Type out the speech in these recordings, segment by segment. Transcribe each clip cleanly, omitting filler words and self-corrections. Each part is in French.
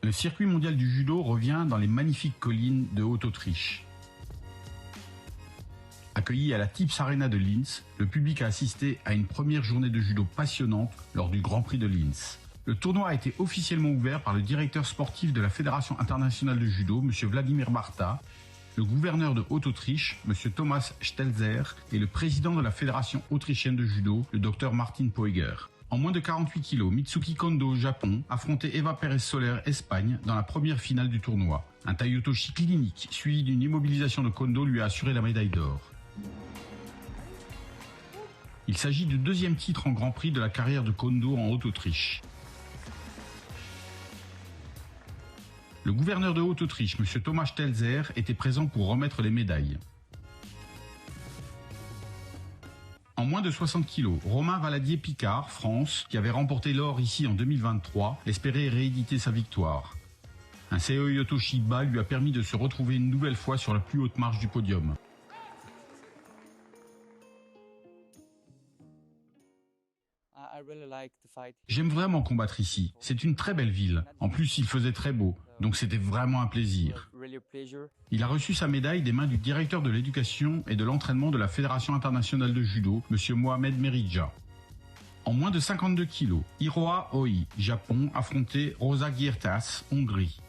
Le circuit mondial du judo revient dans les magnifiques collines de Haute-Autriche. Accueilli à la Tips Arena de Linz, le public a assisté à une première journée de judo passionnante lors du Grand Prix de Linz. Le tournoi a été officiellement ouvert par le directeur sportif de la Fédération internationale de judo, M. Vladimir Barta, le gouverneur de Haute-Autriche, M. Thomas Stelzer, et le président de la Fédération autrichienne de judo, le Dr Martin Poeger. En moins de 48 kg, Mitsuki Kondo, Japon, affrontait Eva Pérez Soler, Espagne, dans la première finale du tournoi. Un taiotoshi clinique, suivi d'une immobilisation de Kondo, lui a assuré la médaille d'or. Il s'agit du deuxième titre en Grand Prix de la carrière de Kondo en Haute-Autriche. Le gouverneur de Haute-Autriche, M. Thomas Stelzer, était présent pour remettre les médailles. En moins de 60 kg, Romain Valadier-Picard, France, qui avait remporté l'or ici en 2023, espérait rééditer sa victoire. Un Seoi-Yotoshi bas lui a permis de se retrouver une nouvelle fois sur la plus haute marche du podium. J'aime vraiment combattre ici. C'est une très belle ville. En plus, il faisait très beau. Donc c'était vraiment un plaisir. Il a reçu sa médaille des mains du directeur de l'éducation et de l'entraînement de la Fédération internationale de judo, M. Mohamed Merija. En moins de 52 kg, Hiroa Oi, Japon, affrontait Rosa Giertas, Hongrie.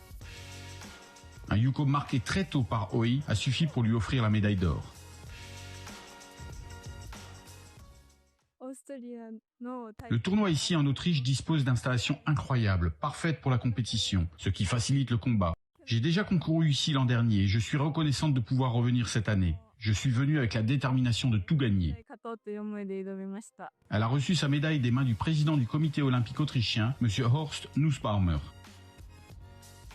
Un yuko marqué très tôt par Oi a suffi pour lui offrir la médaille d'or. Le tournoi ici en Autriche dispose d'installations incroyables, parfaites pour la compétition, ce qui facilite le combat. J'ai déjà concouru ici l'an dernier et je suis reconnaissante de pouvoir revenir cette année. Je suis venue avec la détermination de tout gagner. Elle a reçu sa médaille des mains du président du comité olympique autrichien, M. Horst Nussbaumer.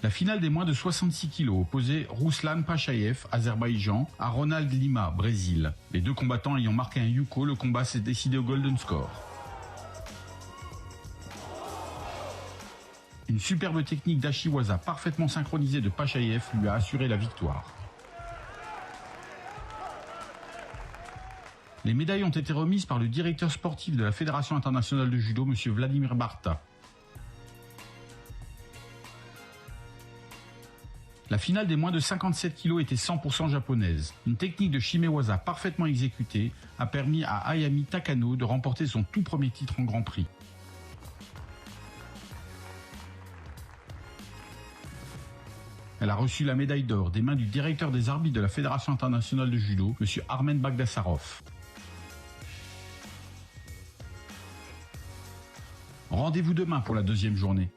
La finale des moins de 66 kg opposait Ruslan Pachayev, Azerbaïdjan, à Ronald Lima, Brésil. Les deux combattants ayant marqué un yuko, le combat s'est décidé au golden score. Une superbe technique d'Ashiwaza parfaitement synchronisée de Pachayev lui a assuré la victoire. Les médailles ont été remises par le directeur sportif de la Fédération internationale de judo, M. Vladimir Barta. La finale des moins de 57 kg était 100% japonaise. Une technique de Shimewaza parfaitement exécutée a permis à Ayami Takano de remporter son tout premier titre en Grand Prix. Elle a reçu la médaille d'or des mains du directeur des arbitres de la Fédération internationale de judo, M. Armen Bagdasarov. Rendez-vous demain pour la deuxième journée.